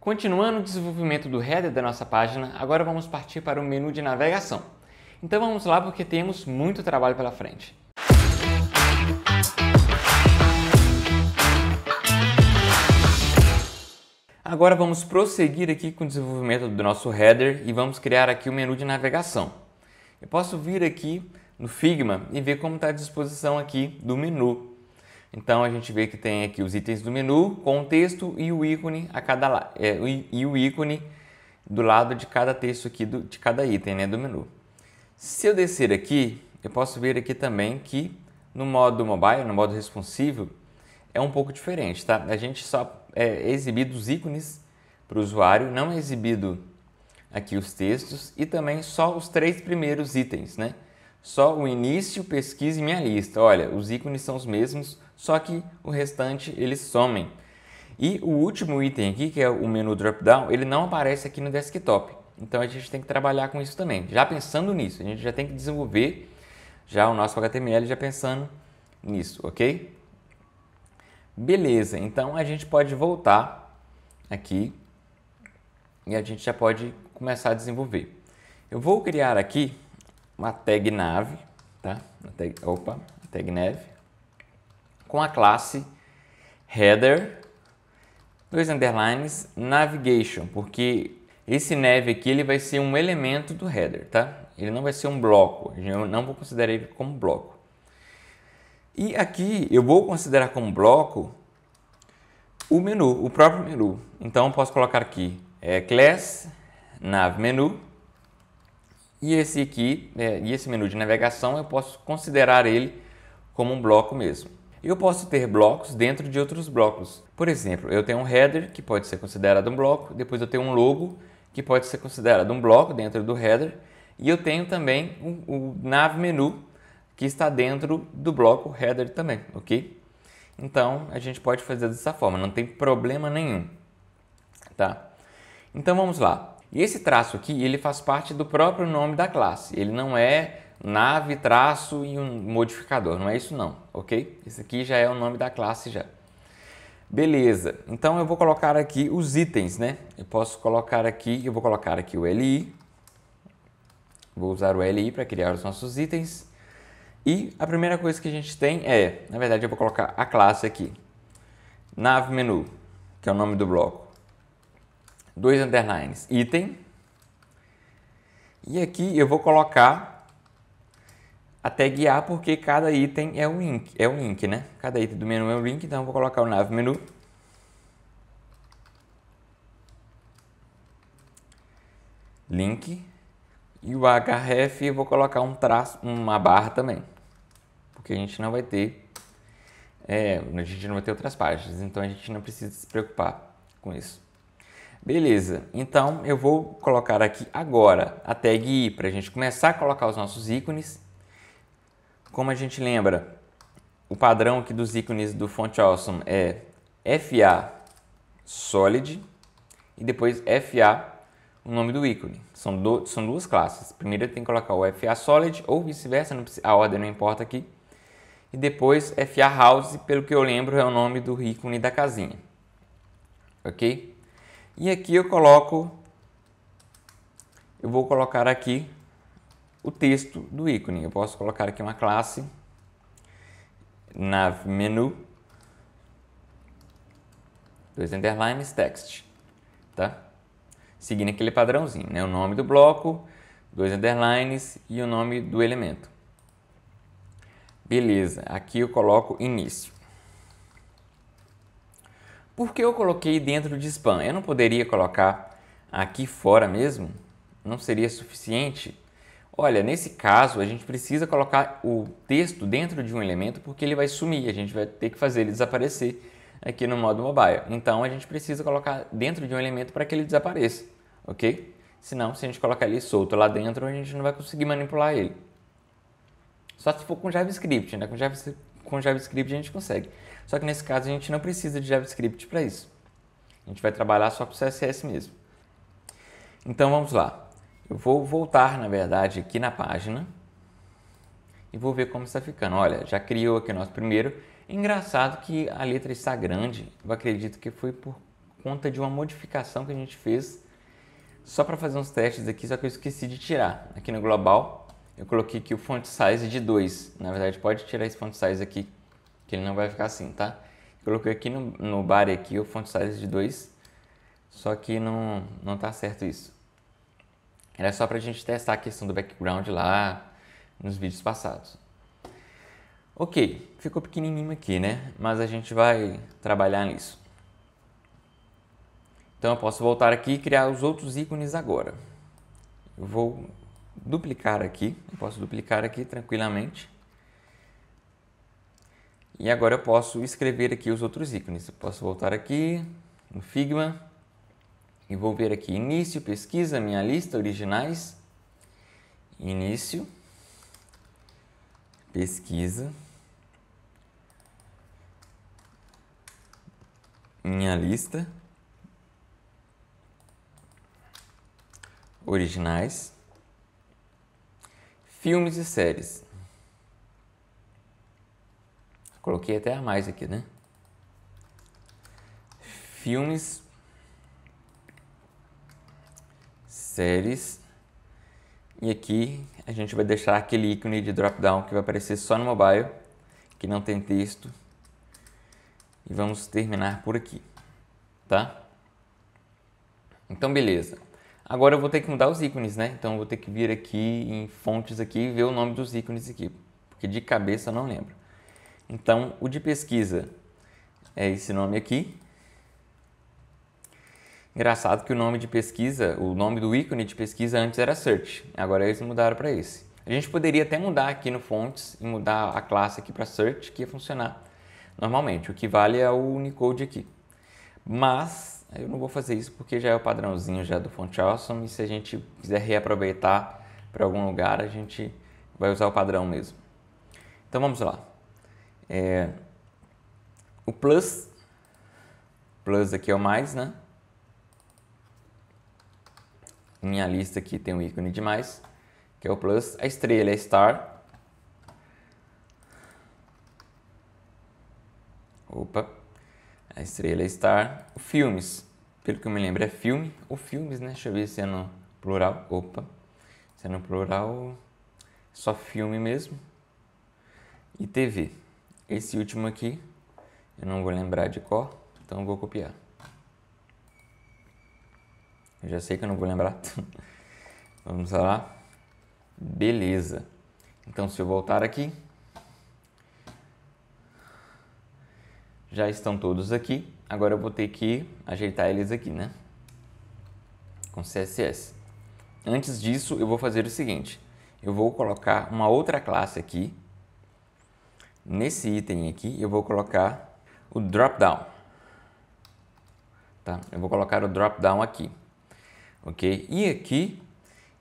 Continuando o desenvolvimento do header da nossa página, agora vamos partir para o menu de navegação. Então vamos lá porque temos muito trabalho pela frente. Agora vamos prosseguir aqui com o desenvolvimento do nosso header e vamos criar aqui o menu de navegação. Eu posso vir aqui no Figma e ver como está a disposição aqui do menu. Então a gente vê que tem aqui os itens do menu com o texto e o ícone o ícone do lado de cada texto aqui de cada item, né, do menu. Se eu descer aqui, eu posso ver aqui também que no modo mobile, no modo responsivo, é um pouco diferente, tá? A gente só é exibido os ícones para o usuário, não é exibido aqui os textos e também só os 3 primeiros itens, né? Só o início, pesquisa e minha lista. Olha, os ícones são os mesmos, só que o restante eles somem. E o último item aqui, que é o menu drop-down, ele não aparece aqui no desktop. Então a gente tem que trabalhar com isso também. Já pensando nisso, a gente já tem que desenvolver já o nosso HTML já pensando nisso, ok? Beleza, então a gente pode voltar aqui e a gente já pode começar a desenvolver. Eu vou criar aqui uma tag nav, tá? Tag nav com a classe header, navigation, porque esse nav aqui ele vai ser um elemento do header, tá? Ele não vai ser um bloco, eu não vou considerar ele como bloco. E aqui eu vou considerar como bloco o menu, o próprio menu. Então eu posso colocar aqui class nav menu e esse aqui, esse menu de navegação eu posso considerar ele como um bloco mesmo. Eu posso ter blocos dentro de outros blocos. Por exemplo, eu tenho um header que pode ser considerado um bloco, depois eu tenho um logo que pode ser considerado um bloco dentro do header e eu tenho também o nav menu que está dentro do bloco header também, ok? Então a gente pode fazer dessa forma, não tem problema nenhum, tá? Então vamos lá. E esse traço aqui, ele faz parte do próprio nome da classe, ele não é nav, traço e um modificador, não é isso não, ok? Esse aqui já é o nome da classe já. Beleza, então eu vou colocar aqui os itens, né? Eu posso colocar aqui, eu vou colocar aqui o LI, vou usar o LI para criar os nossos itens. E a primeira coisa que a gente tem na verdade eu vou colocar a classe aqui, nav menu, que é o nome do bloco, 2 underlines, item, e aqui eu vou colocar a tag A porque cada item é um link, né? Cada item do menu é um link, então eu vou colocar o nav menu, link, e o href eu vou colocar uma barra também, porque a gente não vai ter outras páginas, então a gente não precisa se preocupar com isso. Beleza, então eu vou colocar aqui agora a tag I para a gente começar a colocar os nossos ícones. Como a gente lembra, o padrão aqui dos ícones do Font Awesome é FA Solid e depois FA o nome do ícone. São duas classes. Primeiro tem que colocar o FA Solid ou vice-versa, a ordem não importa aqui. E depois FA House, pelo que eu lembro, é o nome do ícone da casinha. Ok? E aqui eu vou colocar aqui o texto do ícone. Eu posso colocar aqui uma classe nav menu, 2 underlines, text, tá? Seguindo aquele padrãozinho, né? O nome do bloco, 2 underlines e o nome do elemento. Beleza, aqui eu coloco início. Por que eu coloquei dentro de spam? Eu não poderia colocar aqui fora mesmo? Não seria suficiente? Olha, nesse caso a gente precisa colocar o texto dentro de um elemento porque ele vai sumir, a gente vai ter que fazer ele desaparecer aqui no modo mobile. Então a gente precisa colocar dentro de um elemento para que ele desapareça, ok? Senão, se a gente colocar ele solto lá dentro, a gente não vai conseguir manipular ele. Só se for com JavaScript, né? Com JavaScript a gente consegue. Só que nesse caso a gente não precisa de JavaScript para isso. A gente vai trabalhar só com CSS mesmo. Então vamos lá. Eu vou voltar, na verdade, aqui na página e vou ver como está ficando. Olha, já criou aqui o nosso primeiro. Engraçado que a letra está grande. Eu acredito que foi por conta de uma modificação que a gente fez só para fazer uns testes aqui, só que eu esqueci de tirar. Aqui no global, eu coloquei aqui o font size de 2. Na verdade, pode tirar esse font size aqui, que ele não vai ficar assim, tá? Coloquei aqui no body aqui o font size de 2, só que não tá certo isso. Era só pra gente testar a questão do background lá nos vídeos passados. Ok, ficou pequenininho aqui, né? Mas a gente vai trabalhar nisso. Então eu posso voltar aqui e criar os outros ícones agora. Eu vou duplicar aqui, eu posso duplicar aqui tranquilamente. E agora eu posso escrever aqui os outros ícones. Eu posso voltar aqui no Figma e vou ver aqui início, pesquisa, minha lista, originais. Início, pesquisa, minha lista, originais, filmes e séries. Coloquei até a mais aqui, né? Filmes, séries. E aqui a gente vai deixar aquele ícone de drop-down que vai aparecer só no mobile, que não tem texto. E vamos terminar por aqui, tá? Então, beleza. Agora eu vou ter que mudar os ícones, né? Então eu vou ter que vir aqui em fontes aqui e ver o nome dos ícones aqui, porque de cabeça eu não lembro. Então, o de pesquisa é esse nome aqui. Engraçado que o nome de pesquisa, o nome do ícone de pesquisa antes era search, agora eles mudaram para esse. A gente poderia até mudar aqui no fonts e mudar a classe aqui para search, que ia funcionar normalmente. O que vale é o Unicode aqui. Mas eu não vou fazer isso porque já é o padrãozinho já do Font Awesome, e se a gente quiser reaproveitar para algum lugar, a gente vai usar o padrão mesmo. Então vamos lá. O plus aqui é o mais, né? Minha lista aqui tem um ícone de mais, que é o plus. A estrela é star. Opa. A estrela é star. O filmes, pelo que eu me lembro, é filme ou filmes, né? Deixa eu ver se é no plural. Opa. Se é no plural, só filme mesmo. E TV. Esse último aqui, eu não vou lembrar de cor, então eu vou copiar. Eu já sei que eu não vou lembrar. Vamos lá. Beleza. Então, se eu voltar aqui, já estão todos aqui. Agora eu vou ter que ajeitar eles aqui, né? Com CSS. Antes disso, eu vou fazer o seguinte. Eu vou colocar uma outra classe aqui. Nesse item aqui, eu vou colocar o dropdown. Tá? Eu vou colocar o dropdown aqui. Ok? E aqui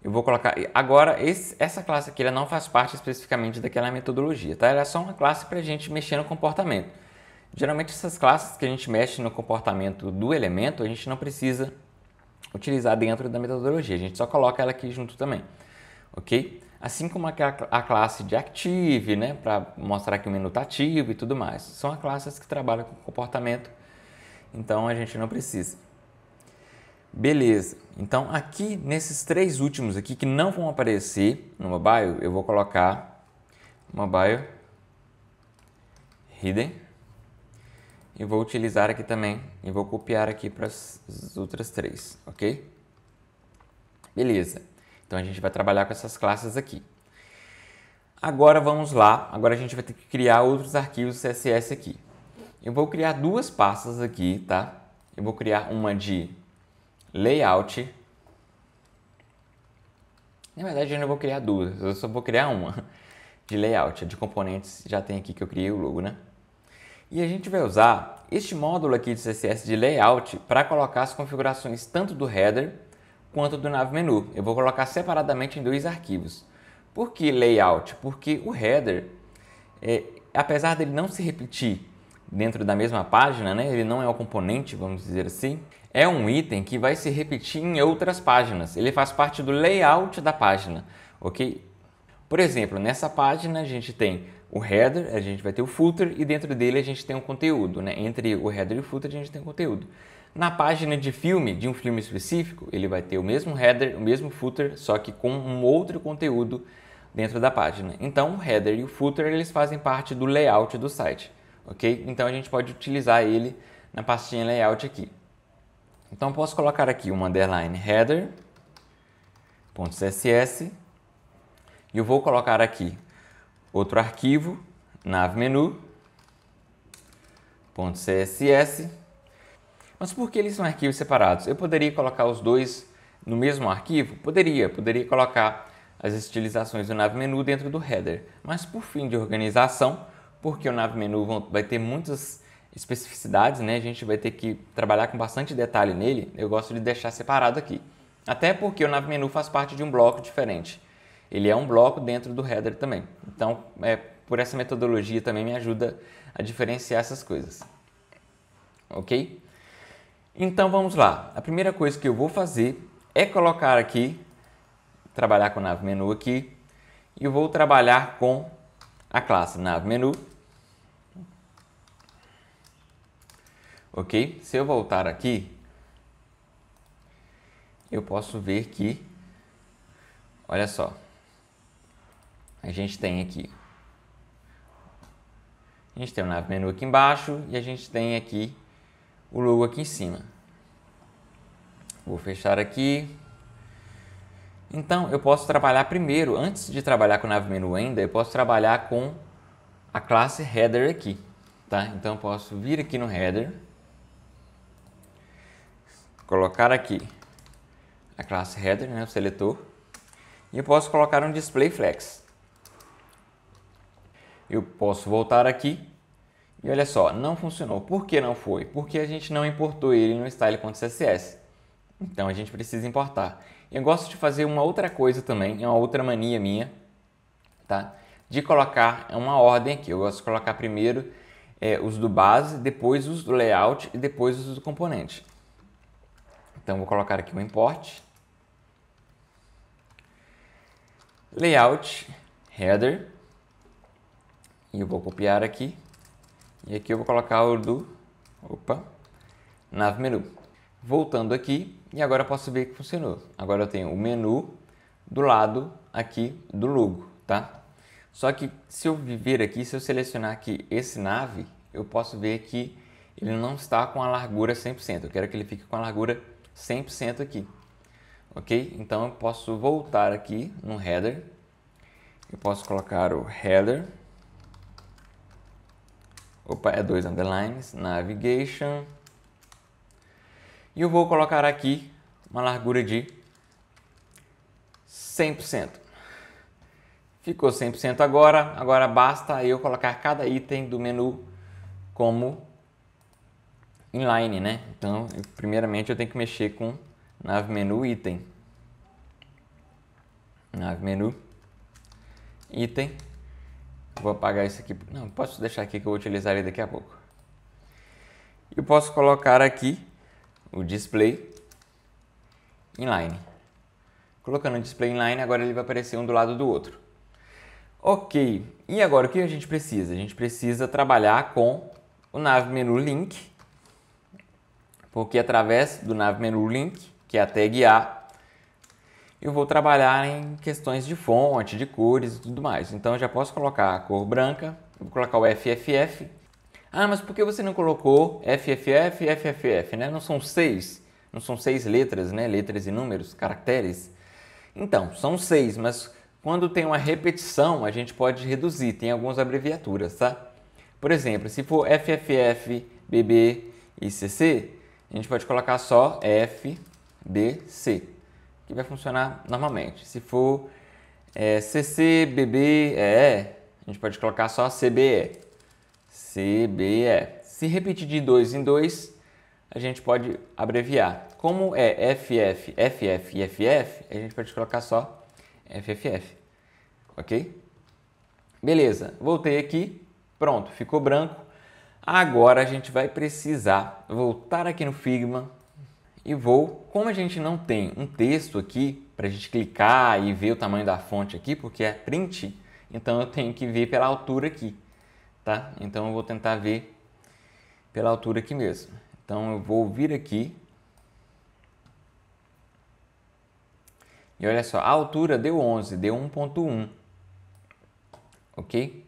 eu vou colocar... Agora, essa classe aqui ela não faz parte especificamente daquela metodologia, tá? Ela é só uma classe para a gente mexer no comportamento. Geralmente essas classes que a gente mexe no comportamento do elemento, a gente não precisa utilizar dentro da metodologia. A gente só coloca ela aqui junto também. Ok? Assim como a classe de active, né? Para mostrar que o menu está ativo e tudo mais. São as classes que trabalham com comportamento, então a gente não precisa. Beleza, então aqui nesses três últimos aqui que não vão aparecer no mobile, eu vou colocar mobile hidden e vou utilizar aqui também e vou copiar aqui para as outras três, ok? Beleza, então a gente vai trabalhar com essas classes aqui. Agora vamos lá, agora a gente vai ter que criar outros arquivos CSS aqui. Eu vou criar duas pastas aqui, tá? Eu vou criar uma de layout. Na verdade eu não vou criar duas, eu só vou criar uma de layout, de componentes, já tem aqui que eu criei o logo, né? E a gente vai usar este módulo aqui de CSS de layout para colocar as configurações tanto do header quanto do nav menu. Eu vou colocar separadamente em dois arquivos. Por que layout? Porque o header, apesar dele não se repetir dentro da mesma página, né? Ele não é o componente, vamos dizer assim, é um item que vai se repetir em outras páginas. Ele faz parte do layout da página, ok? Por exemplo, nessa página a gente tem o header, a gente vai ter o footer e dentro dele a gente tem um conteúdo, né? Entre o header e o footer a gente tem um conteúdo. Na página de filme, de um filme específico, ele vai ter o mesmo header, o mesmo footer, só que com um outro conteúdo dentro da página. Então, o header e o footer, eles fazem parte do layout do site, ok? Então, a gente pode utilizar ele na pastinha layout aqui. Então, posso colocar aqui uma underline header.css e eu vou colocar aqui outro arquivo, navmenu.css. Mas por que eles são arquivos separados? Eu poderia colocar os dois no mesmo arquivo? Poderia colocar as estilizações do navmenu dentro do header. Mas por fim de organização, porque o navmenu vai ter muitas especificidades, né? A gente vai ter que trabalhar com bastante detalhe nele, eu gosto de deixar separado aqui. Até porque o navmenu faz parte de um bloco diferente. Ele é um bloco dentro do header também. Então, por essa metodologia também me ajuda a diferenciar essas coisas. Ok? Então, vamos lá. A primeira coisa que eu vou fazer é colocar aqui, trabalhar com o navmenu aqui, e eu vou trabalhar com a classe navmenu. Ok? Se eu voltar aqui, eu posso ver que, olha só, a gente tem aqui, a gente tem o navmenu aqui embaixo e a gente tem aqui o logo aqui em cima. Vou fechar aqui. Então, eu posso trabalhar primeiro, antes de trabalhar com o navmenu ainda, eu posso trabalhar com a classe header aqui, tá? Então, eu posso vir aqui no header, colocar aqui a classe header, né, o seletor, e eu posso colocar um display flex. Eu posso voltar aqui e olha só, não funcionou. Por que não foi? Porque a gente não importou ele no style.css. Então a gente precisa importar. Eu gosto de fazer uma outra coisa também, é uma outra mania minha, tá? De colocar uma ordem aqui. Eu gosto de colocar primeiro os do base, depois os do layout e depois os do componente. Então vou colocar aqui o import, layout, header, e eu vou copiar aqui, e aqui eu vou colocar o do navmenu. Voltando aqui, e agora eu posso ver que funcionou. Agora eu tenho o menu do lado aqui do logo, tá? Só que se eu vir aqui, se eu selecionar aqui esse nav, eu posso ver que ele não está com a largura 100%. Eu quero que ele fique com a largura 100% aqui, ok? Então eu posso voltar aqui no header, eu posso colocar o header, dois underlines, navigation, e eu vou colocar aqui uma largura de 100%. Ficou 100% agora basta eu colocar cada item do menu como inline, né? Então, primeiramente eu tenho que mexer com navmenu item. Navmenu item. Vou apagar isso aqui. Não, posso deixar aqui que eu vou utilizar ele daqui a pouco. Eu posso colocar aqui o display inline. Colocando o display inline, agora ele vai aparecer um do lado do outro. Ok, e agora o que a gente precisa? A gente precisa trabalhar com o navmenu link, porque através do navmenu link, que é a tag A, eu vou trabalhar em questões de fonte, de cores e tudo mais. Então eu já posso colocar a cor branca, vou colocar o FFF. Ah, mas por que você não colocou FFF e FFF, né? Não são seis letras, né? Letras e números, caracteres. Então, são 6, mas quando tem uma repetição, a gente pode reduzir, tem algumas abreviaturas, tá? Por exemplo, se for FFF, BB e CC, a gente pode colocar só FBC, que vai funcionar normalmente. Se for CC, BB, EE, a gente pode colocar só CBE. CBE. Se repetir de 2 em 2, a gente pode abreviar. Como é FF, FF e FF, a gente pode colocar só FFF. Ok? Beleza, voltei aqui. Pronto, ficou branco. Agora a gente vai precisar voltar aqui no Figma e como a gente não tem um texto aqui para a gente clicar e ver o tamanho da fonte aqui, porque é print, então eu tenho que ver pela altura aqui, tá? Então eu vou tentar ver pela altura aqui mesmo. Então eu vou vir aqui. E olha só, a altura deu 11, deu 1.1. Ok?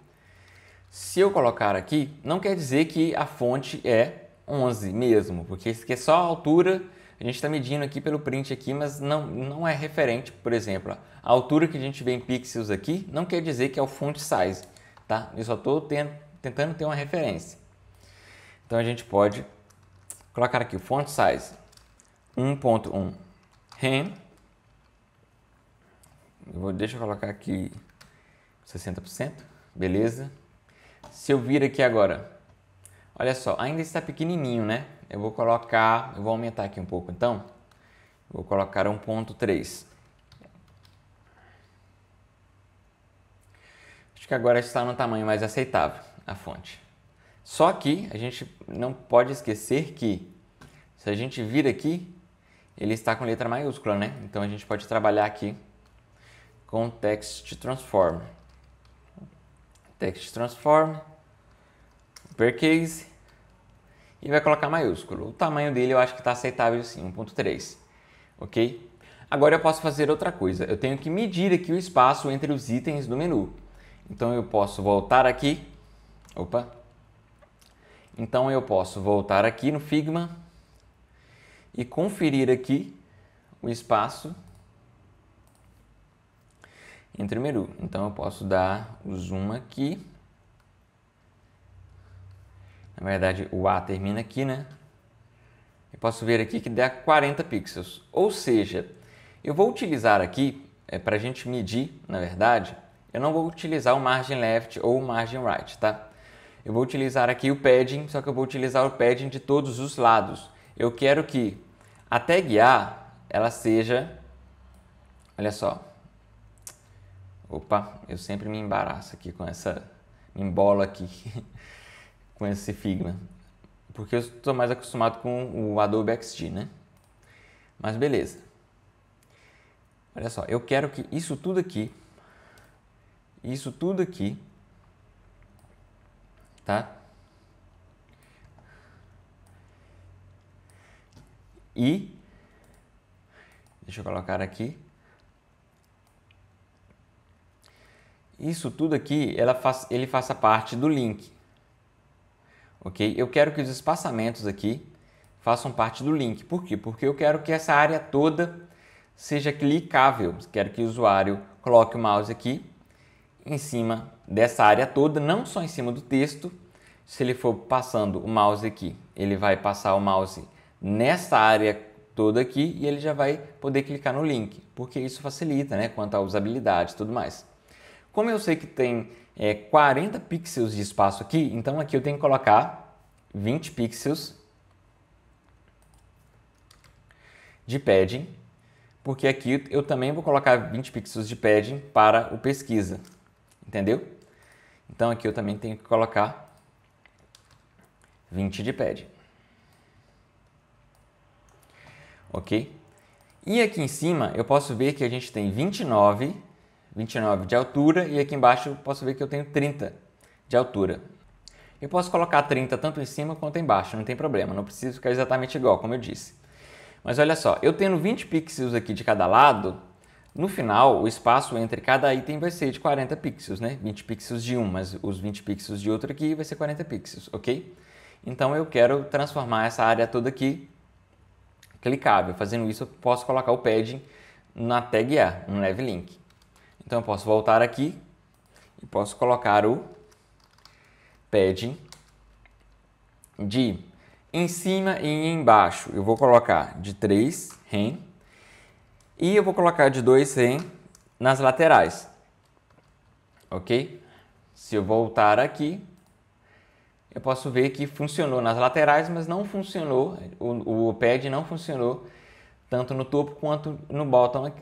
Se eu colocar aqui, não quer dizer que a fonte é 11 mesmo, porque isso aqui é só a altura, a gente está medindo aqui pelo print aqui, mas não é referente, por exemplo, a altura que a gente vê em pixels aqui não quer dizer que é o font size, tá? Eu só estou tentando ter uma referência. Então a gente pode colocar aqui o font size 1.1 rem. Deixa eu colocar aqui 60%, beleza. Se eu vir aqui agora, olha só, ainda está pequenininho, né? Eu vou aumentar aqui um pouco então. Vou colocar 1.3. Acho que agora está no tamanho mais aceitável a fonte. Só que a gente não pode esquecer que se a gente vir aqui, ele está com letra maiúscula, né? Então a gente pode trabalhar aqui com Text Transform. Text Transform, Uppercase, e vai colocar maiúsculo. O tamanho dele eu acho que está aceitável sim, 1.3, ok? Agora eu posso fazer outra coisa, eu tenho que medir aqui o espaço entre os itens do menu. Então eu posso voltar aqui, então eu posso voltar aqui no Figma e conferir aqui o espaço entre o menu. Então eu posso dar o zoom aqui. Na verdade o A termina aqui, né? Eu posso ver aqui que dá 40 pixels. Ou seja, eu vou utilizar aqui, para a gente medir, na verdade, eu não vou utilizar o margin left ou o margin right, tá? Eu vou utilizar aqui o padding, só que eu vou utilizar o padding de todos os lados. Eu quero que a tag A, ela seja, olha só, eu sempre me embaraço aqui com me embolo aqui com esse Figma, porque eu estou mais acostumado com o Adobe XD, né? Mas beleza. Olha só, eu quero que isso tudo aqui, tá? E deixa eu colocar aqui. Isso tudo aqui, ele faça parte do link, ok? Eu quero que os espaçamentos aqui façam parte do link. Por quê? Porque eu quero que essa área toda seja clicável. Quero que o usuário coloque o mouse aqui em cima dessa área toda, não só em cima do texto. Se ele for passando o mouse aqui, ele vai passar o mouse nessa área toda aqui e ele já vai poder clicar no link, porque isso facilita, né, quanto à usabilidade e tudo mais. Como eu sei que tem 40 pixels de espaço aqui, então aqui eu tenho que colocar 20 pixels de padding, porque aqui eu também vou colocar 20 pixels de padding para o pesquisa, entendeu? Então aqui eu também tenho que colocar 20 de padding. Ok? E aqui em cima eu posso ver que a gente tem 29 de altura e aqui embaixo eu posso ver que eu tenho 30 de altura. Eu posso colocar 30 tanto em cima quanto embaixo, não tem problema, não precisa ficar exatamente igual, como eu disse. Mas olha só, eu tendo 20 pixels aqui de cada lado, no final o espaço entre cada item vai ser de 40 pixels, né? 20 pixels de um, mas os 20 pixels de outro aqui vai ser 40 pixels, ok? Então eu quero transformar essa área toda aqui clicável. Fazendo isso eu posso colocar o padding na tag A, um leve link. Então eu posso voltar aqui e posso colocar o padding de em cima e embaixo. Eu vou colocar de 3 rem e eu vou colocar de 2 rem nas laterais. Ok? Se eu voltar aqui, eu posso ver que funcionou nas laterais, mas não funcionou, o pad não funcionou tanto no topo quanto no bottom,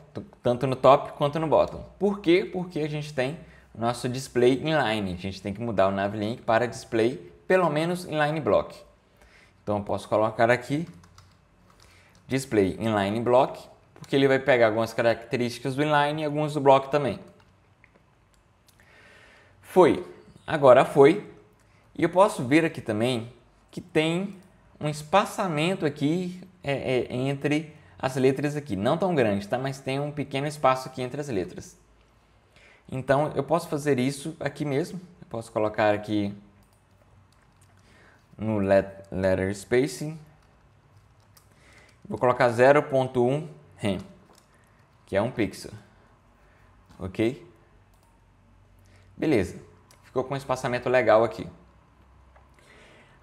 tanto no top quanto no bottom. Por quê? Porque a gente tem o nosso display inline. A gente tem que mudar o navlink para display, pelo menos inline block. Então eu posso colocar aqui display inline block, porque ele vai pegar algumas características do inline e algumas do block também. Agora foi. E eu posso ver aqui também que tem um espaçamento aqui entre as letras aqui. Não tão grande, tá? Mas tem um pequeno espaço aqui entre as letras. Então, eu posso fazer isso aqui mesmo. Eu posso colocar aqui no letter spacing. Vou colocar 0.1 rem, que é 1 pixel. Ok? Beleza. Ficou com um espaçamento legal aqui.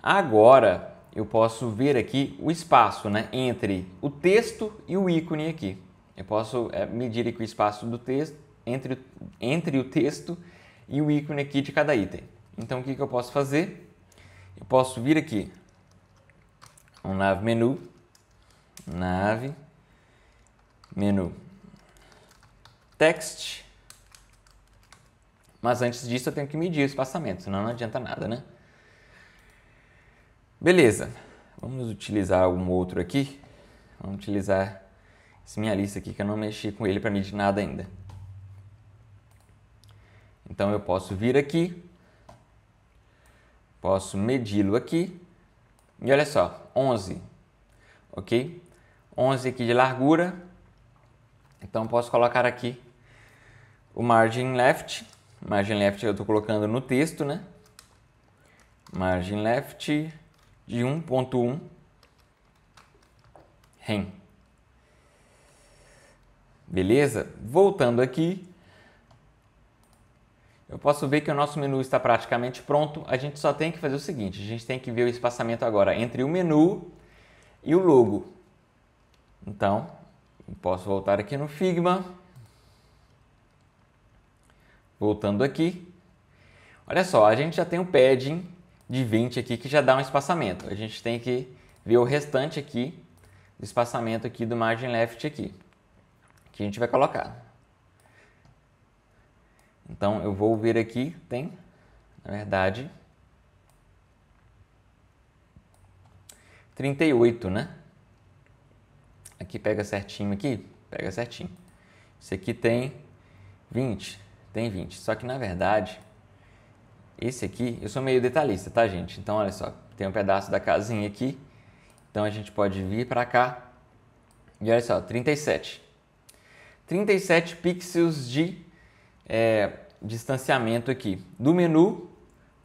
Agora, eu posso ver aqui o espaço, né, entre o texto e o ícone aqui. Eu posso medir aqui o espaço do texto, entre o texto e o ícone aqui de cada item. Então, o que eu posso fazer? Eu posso vir aqui no nav menu, text, mas antes disso eu tenho que medir o espaçamento, senão não adianta nada, né? Beleza, vamos utilizar algum outro aqui. Vamos utilizar essa minha lista aqui, que eu não mexi com ele para medir nada ainda. Então eu posso vir aqui, posso medi-lo aqui, e olha só, 11, ok? 11 aqui de largura, então posso colocar aqui o margin left eu estou colocando no texto, né? Margin left de 1.1 rem. Beleza? Voltando aqui, eu posso ver que o nosso menu está praticamente pronto. A gente só tem que fazer o seguinte, a gente tem que ver o espaçamento agora entre o menu e o logo. Então, eu posso voltar aqui no Figma. Voltando aqui. Olha só, a gente já tem um padding de 20 aqui que já dá um espaçamento. A gente tem que ver o restante aqui do espaçamento aqui do margin left aqui, que a gente vai colocar. Então, eu vou ver aqui, tem, na verdade, 38, né? Aqui pega certinho aqui, pega certinho. Esse aqui tem 20, tem 20. Só que, na verdade, esse aqui, eu sou meio detalhista, tá, gente? Então, olha só, tem um pedaço da casinha aqui. Então, a gente pode vir para cá. E olha só, 37. 37 pixels de distanciamento aqui, do menu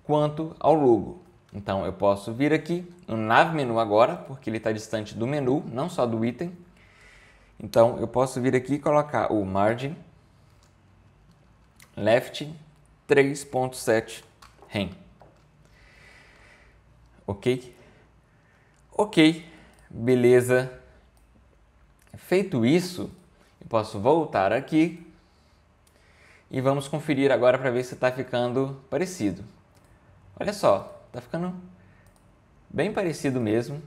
quanto ao logo. Então, eu posso vir aqui no nav menu agora, porque ele está distante do menu, não só do item. Então, eu posso vir aqui e colocar o margin left 3.7 rem. Ok? Ok, beleza. Feito isso, eu posso voltar aqui e vamos conferir agora para ver se está ficando parecido. Olha só, está ficando bem parecido mesmo.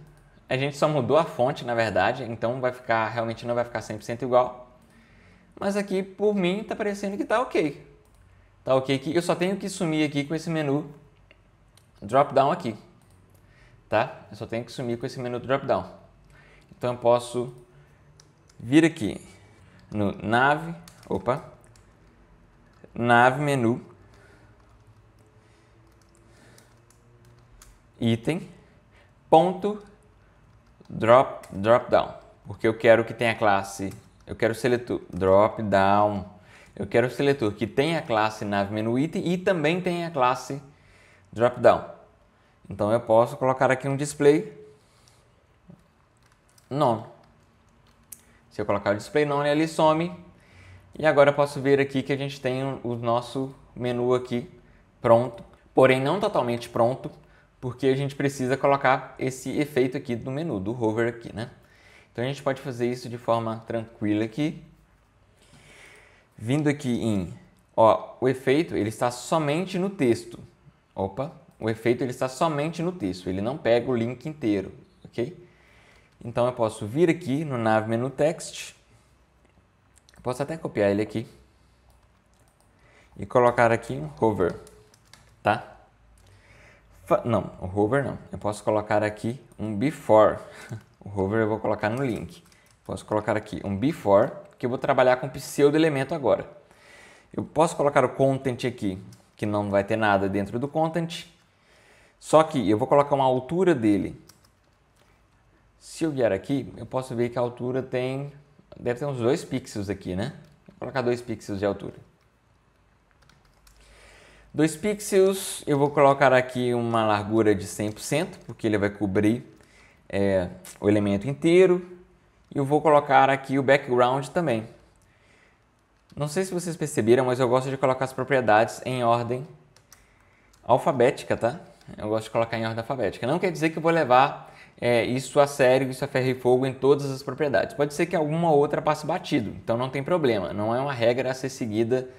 A gente só mudou a fonte, na verdade, então realmente não vai ficar 100% igual. Mas aqui, por mim, está parecendo que está ok. Tá ok aqui. Eu só tenho que sumir aqui com esse menu drop-down aqui. Tá? Eu só tenho que sumir com esse menu drop-down. Então eu posso vir aqui no nav menu, item, ponto, drop-down. Porque eu quero que tenha classe, eu quero seletor, drop-down. Eu quero o seletor que tenha a classe nav menu item e também tenha a classe drop-down. Então eu posso colocar aqui um display none. Se eu colocar o display none, ele some. E agora eu posso ver aqui que a gente tem o nosso menu aqui pronto, porém não totalmente pronto, porque a gente precisa colocar esse efeito aqui do menu, do hover aqui, né? Então a gente pode fazer isso de forma tranquila aqui. Vindo aqui em, o efeito ele está somente no texto. O efeito ele está somente no texto, ele não pega o link inteiro, ok? Então eu posso vir aqui no nav menu text, posso até copiar ele aqui e colocar aqui um hover, tá? Não, o hover não. Eu posso colocar aqui um before. O hover eu vou colocar no link. Posso colocar aqui um before, que eu vou trabalhar com pseudo elemento agora. Eu posso colocar o content aqui, que não vai ter nada dentro do content. Só que eu vou colocar uma altura dele Se eu vier aqui, eu posso ver que a altura deve ter uns 2 pixels aqui, né? Vou colocar 2 pixels de altura. 2 pixels, eu vou colocar aqui uma largura de 100%, porque ele vai cobrir o elemento inteiro. E eu vou colocar aqui o background também. Não sei se vocês perceberam, mas eu gosto de colocar as propriedades em ordem alfabética, tá? Eu gosto de colocar em ordem alfabética. Não quer dizer que eu vou levar isso a sério, isso a ferro e fogo em todas as propriedades. Pode ser que alguma outra passe batido, então não tem problema. Não é uma regra a ser seguida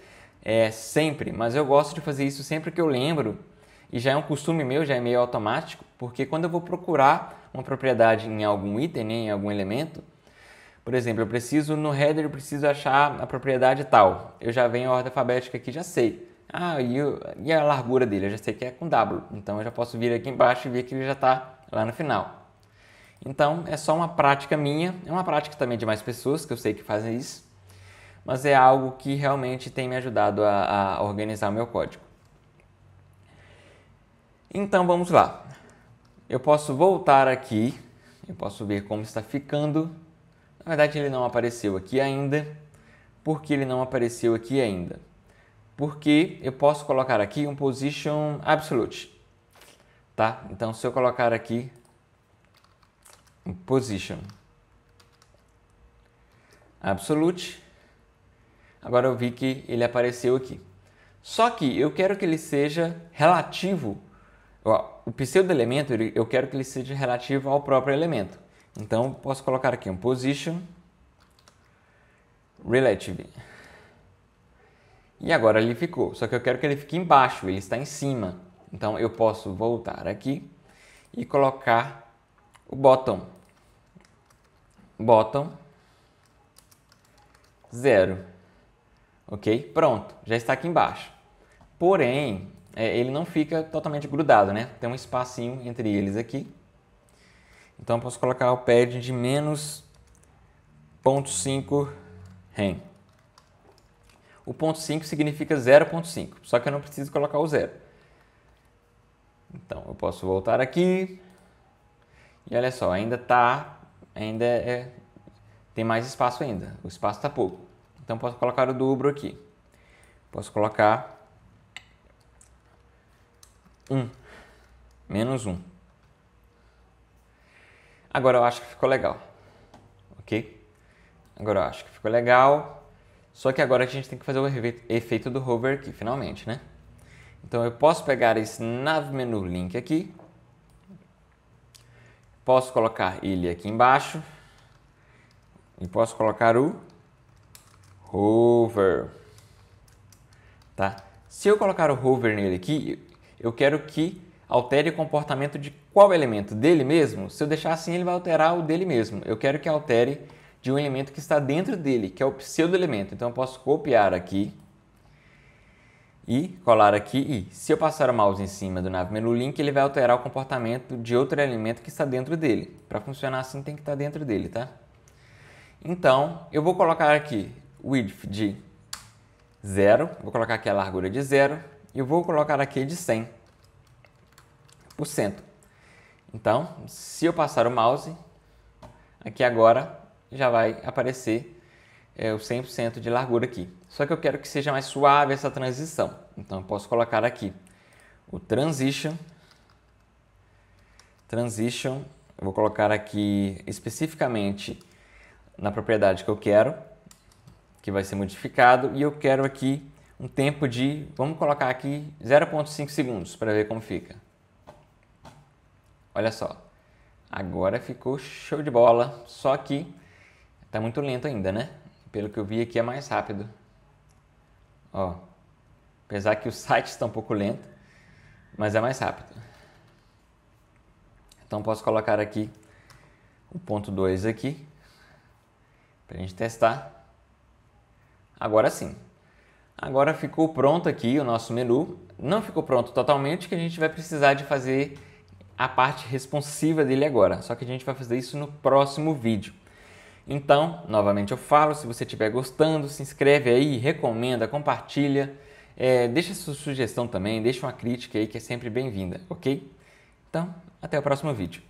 sempre, mas eu gosto de fazer isso sempre que eu lembro. E já é um costume meu, já é meio automático, porque quando eu vou procurar uma propriedade em algum item, né, em algum elemento, por exemplo, no header eu preciso achar a propriedade tal. Eu já venho a ordem alfabética aqui, já sei. E a largura dele? Eu já sei que é com W. Então eu já posso vir aqui embaixo e ver que ele já está lá no final. Então é só uma prática minha, é uma prática também de mais pessoas que eu sei que fazem isso, mas é algo que realmente tem me ajudado a organizar o meu código. Então vamos lá. Eu posso voltar aqui, eu posso ver como está ficando. Na verdade ele não apareceu aqui ainda. Por que ele não apareceu aqui ainda? Porque eu posso colocar aqui um position absolute, tá? Então se eu colocar aqui um position absolute, agora eu vi que ele apareceu aqui. Só que eu quero que ele seja relativo, o pseudo-elemento eu quero que ele seja relativo ao próprio elemento. Então eu posso colocar aqui um position relative. E agora ele ficou, só que eu quero que ele fique embaixo, ele está em cima. Então eu posso voltar aqui e colocar o bottom. Bottom 0. Ok? Pronto, já está aqui embaixo. Porém, ele não fica totalmente grudado, né? Tem um espacinho entre eles aqui. Então eu posso colocar o pad de menos 0.5 rem. O ponto 5 significa 0.5, só que eu não preciso colocar o 0. Então eu posso voltar aqui e olha só, tem mais espaço ainda, o espaço está pouco. Então posso colocar o dobro aqui. Posso colocar 1, menos 1. Agora eu acho que ficou legal, ok? Agora eu acho que ficou legal. Só que agora a gente tem que fazer o efeito do hover aqui, finalmente, né? Então eu posso pegar esse nav menu link aqui, posso colocar ele aqui embaixo e posso colocar o hover, tá? Se eu colocar o hover nele aqui, eu quero que altere o comportamento de qual elemento? Dele mesmo? Se eu deixar assim, ele vai alterar o dele mesmo. Eu quero que altere de um elemento que está dentro dele, que é o pseudo-elemento. Então eu posso copiar aqui e colar aqui. E se eu passar o mouse em cima do nav menu link, ele vai alterar o comportamento de outro elemento que está dentro dele. Para funcionar assim, tem que estar dentro dele, tá? Então, eu vou colocar aqui width de 0, vou colocar aqui a largura de 0 e eu vou colocar aqui de 100%. Então, se eu passar o mouse, aqui agora já vai aparecer o 100% de largura aqui. Só que eu quero que seja mais suave essa transição. Então eu posso colocar aqui o transition. Eu vou colocar aqui especificamente na propriedade que eu quero, que vai ser modificado, e eu quero aqui um tempo de, vamos colocar aqui 0.5 segundos para ver como fica. Olha só, agora ficou show de bola, só que tá muito lento ainda, né? Pelo que eu vi aqui é mais rápido. Ó, apesar que o site está um pouco lento, mas é mais rápido. Então posso colocar aqui o ponto 2 aqui, para a gente testar. Agora sim. Agora ficou pronto aqui o nosso menu. Não ficou pronto totalmente, que a gente vai precisar de fazer a parte responsiva dele agora. Só que a gente vai fazer isso no próximo vídeo. Então, novamente eu falo, se você estiver gostando, se inscreve aí, recomenda, compartilha, deixa sua sugestão também, deixa uma crítica aí que é sempre bem-vinda, ok? Então, até o próximo vídeo.